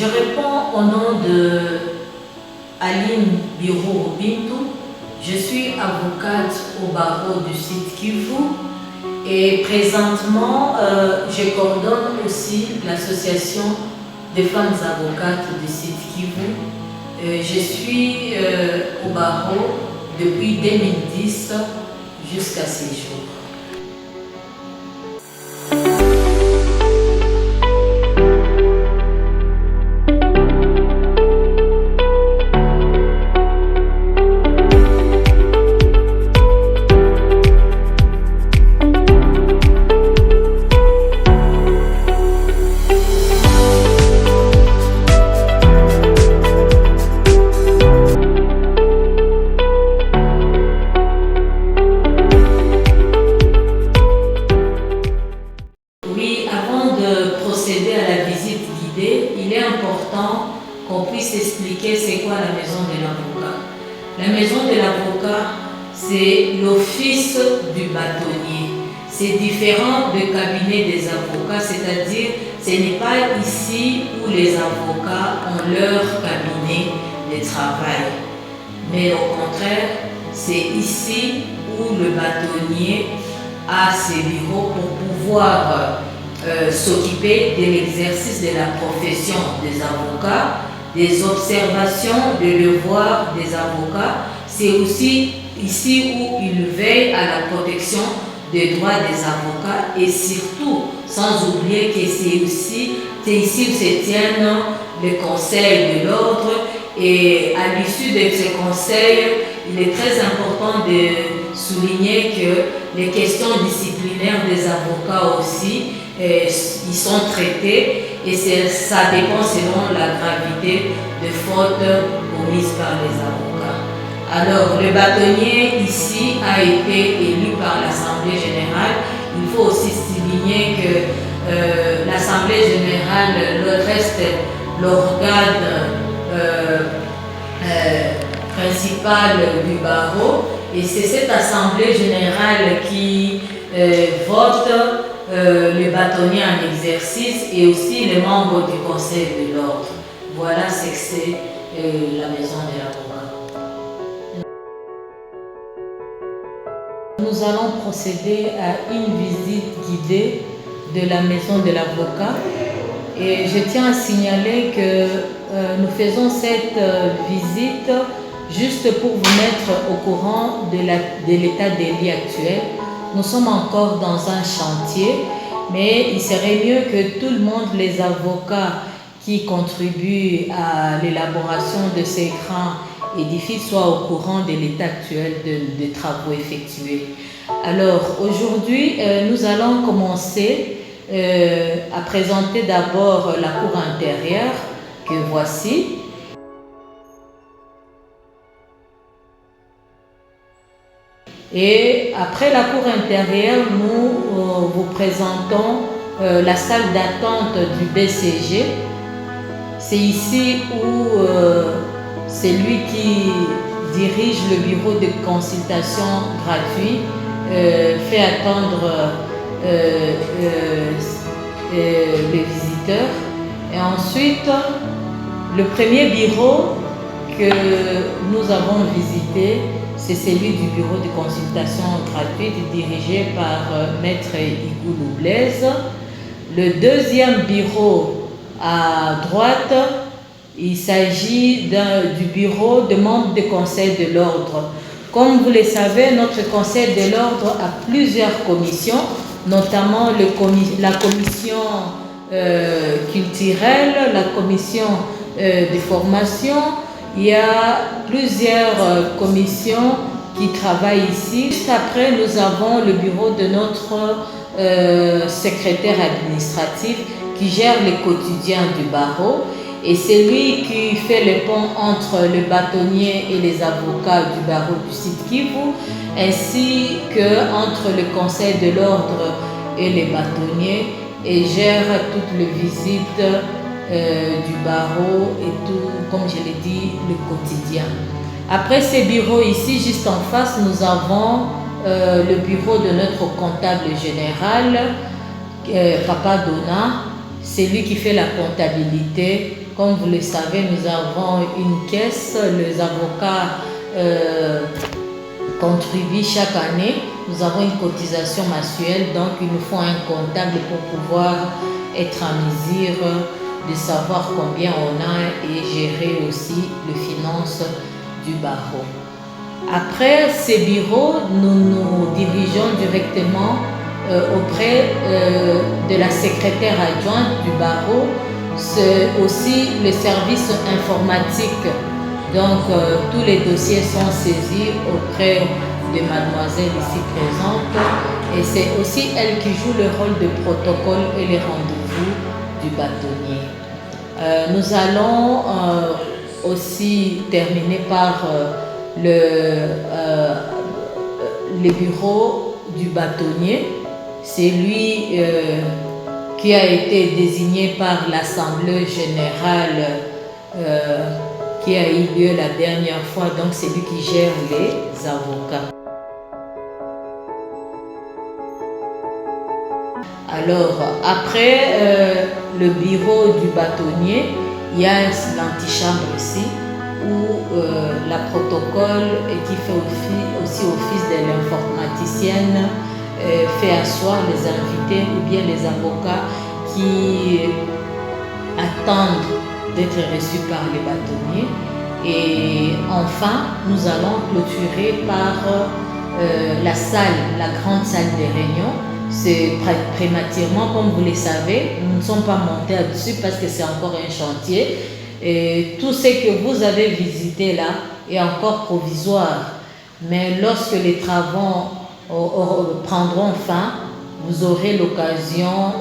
Je réponds au nom de Aline Biro Bintou. Je suis avocate au barreau du Sud Kivu et présentement je coordonne aussi l'association des femmes avocates du Sud Kivu. Je suis au barreau depuis 2010 jusqu'à ces jours. Il est important qu'on puisse expliquer c'est quoi la maison de l'avocat. La maison de l'avocat, c'est l'office du bâtonnier. C'est différent du cabinet des avocats, c'est-à-dire ce n'est pas ici où les avocats ont leur cabinet de travail. Mais au contraire, c'est ici où le bâtonnier a ses bureaux pour pouvoir s'occuper de l'exercice de la profession des avocats, des observations, des devoirs des avocats. C'est aussi ici où il veille à la protection des droits des avocats et surtout, sans oublier que c'est ici où se tiennent les conseils de l'ordre et à l'issue de ces conseils, il est très important de souligner que les questions disciplinaires des avocats aussi ils sont traités et ça dépend selon la gravité des fautes commises par les avocats. Alors, le bâtonnier ici a été élu par l'Assemblée générale. Il faut aussi souligner que l'Assemblée générale reste l'organe principal du barreau et c'est cette Assemblée générale qui vote le bâtonnier en exercice et aussi les membres du conseil de l'ordre. Voilà ce que c'est la maison de l'avocat. Nous allons procéder à une visite guidée de la maison de l'avocat et je tiens à signaler que nous faisons cette visite juste pour vous mettre au courant de l'état des lieux actuels. Nous sommes encore dans un chantier, mais il serait mieux que tout le monde, les avocats qui contribuent à l'élaboration de ces grands édifices, soient au courant de l'état actuel des travaux effectués. Alors aujourd'hui, nous allons commencer à présenter d'abord la cour intérieure que voici. Et après la cour intérieure, nous vous présentons la salle d'attente du BCG. C'est ici où c'est lui qui dirige le bureau de consultation gratuit, fait attendre les visiteurs. Et ensuite, le premier bureau que nous avons visité, c'est celui du bureau de consultation gratuite dirigé par Maître Igoulou Blaise. Le deuxième bureau à droite, il s'agit du bureau de membres du conseil de l'ordre. Comme vous le savez, notre conseil de l'ordre a plusieurs commissions, notamment la commission culturelle, la commission de formation. Il y a plusieurs commissions qui travaillent ici. Juste après, nous avons le bureau de notre secrétaire administratif qui gère les quotidiens du barreau. Et c'est lui qui fait le pont entre le bâtonnier et les avocats du barreau du Sud Kivu, ainsi qu'entre le conseil de l'ordre et les bâtonniers, et gère toutes les visites du barreau et tout, comme je l'ai dit, le quotidien. Après ces bureaux ici, juste en face, nous avons le bureau de notre comptable général, Papa Dona. C'est lui qui fait la comptabilité comme vous le savez, nous avons une caisse. Les avocats contribuent chaque année. Nous avons une cotisation mensuelle, donc il nous faut un comptable pour pouvoir être en mesure de savoir combien on a et gérer aussi les finances du barreau. Après ces bureaux, nous nous dirigeons directement auprès de la secrétaire adjointe du barreau. C'est aussi le service informatique. Donc tous les dossiers sont saisis auprès de mademoiselle ici présente. Et c'est aussi elle qui joue le rôle de protocole et les rendez-vous du bâtonnier. Nous allons aussi terminer par le bureau du bâtonnier. C'est lui qui a été désigné par l'Assemblée générale qui a eu lieu la dernière fois. Donc c'est lui qui gère les avocats. Alors, après le bureau du bâtonnier, il y a l'antichambre ici, où la protocole et qui fait aussi office de l'informaticienne fait asseoir les invités ou bien les avocats qui attendent d'être reçus par les bâtonniers. Et enfin, nous allons clôturer par la salle, la grande salle des réunions. C'est prématurément, comme vous le savez, nous ne sommes pas montés là-dessus parce que c'est encore un chantier. Et tout ce que vous avez visité là est encore provisoire. Mais lorsque les travaux prendront fin, vous aurez l'occasion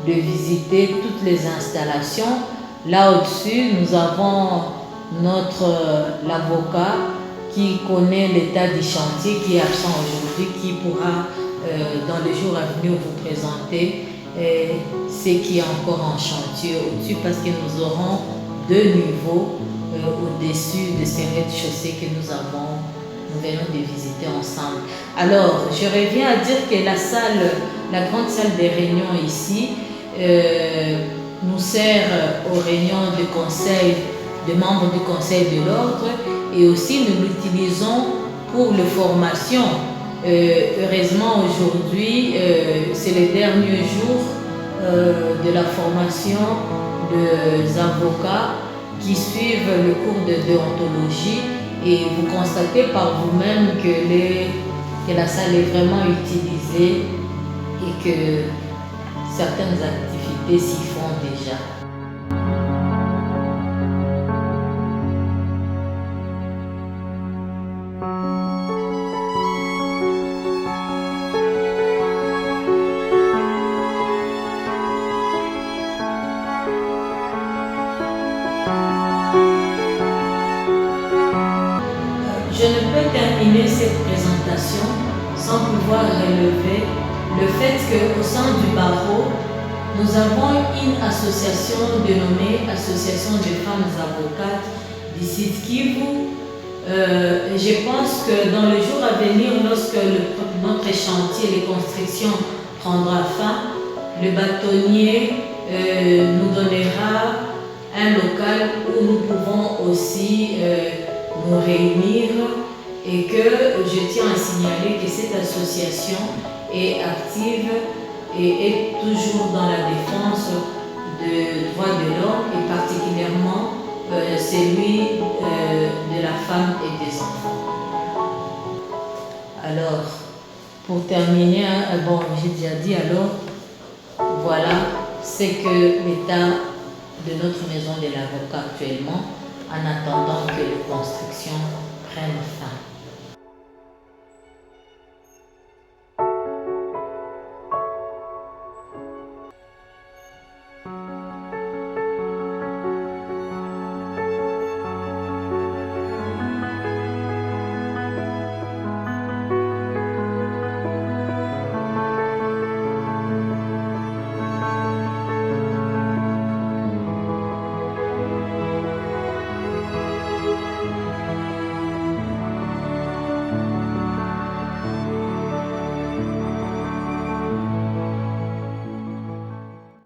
de visiter toutes les installations. Là au-dessus, nous avons l'avocat qui connaît l'état du chantier, qui est absent aujourd'hui, qui pourra dans les jours à venir vous présenter ce qui est encore en chantier au-dessus, parce que nous aurons 2 niveaux au-dessus de ces rez-de-chaussée que nous venons de visiter ensemble. Alors, je reviens à dire que la grande salle des réunions ici nous sert aux réunions de conseil, des membres du conseil de l'ordre, et aussi nous l'utilisons pour les formations. Heureusement aujourd'hui, c'est le dernier jour de la formation des avocats qui suivent le cours de déontologie, et vous constatez par vous-même que la salle est vraiment utilisée et que certaines activités s'y font déjà. Je ne peux terminer cette présentation sans pouvoir relever le fait qu'au sein du barreau, nous avons une association dénommée Association des femmes avocates du Sud Kivu. Je pense que dans les jours à venir, lorsque notre chantier, les constructions prendra fin, le bâtonnier nous donnera un local où nous pouvons aussi nous réunir, et que je tiens à signaler que cette association est active et est toujours dans la défense des droits de l'homme, et particulièrement celui de la femme et des enfants. Alors, pour terminer, bon, j'ai déjà dit, alors, voilà ce que l'état de notre maison de l'avocat actuellement, en attendant que les constructions prennent fin.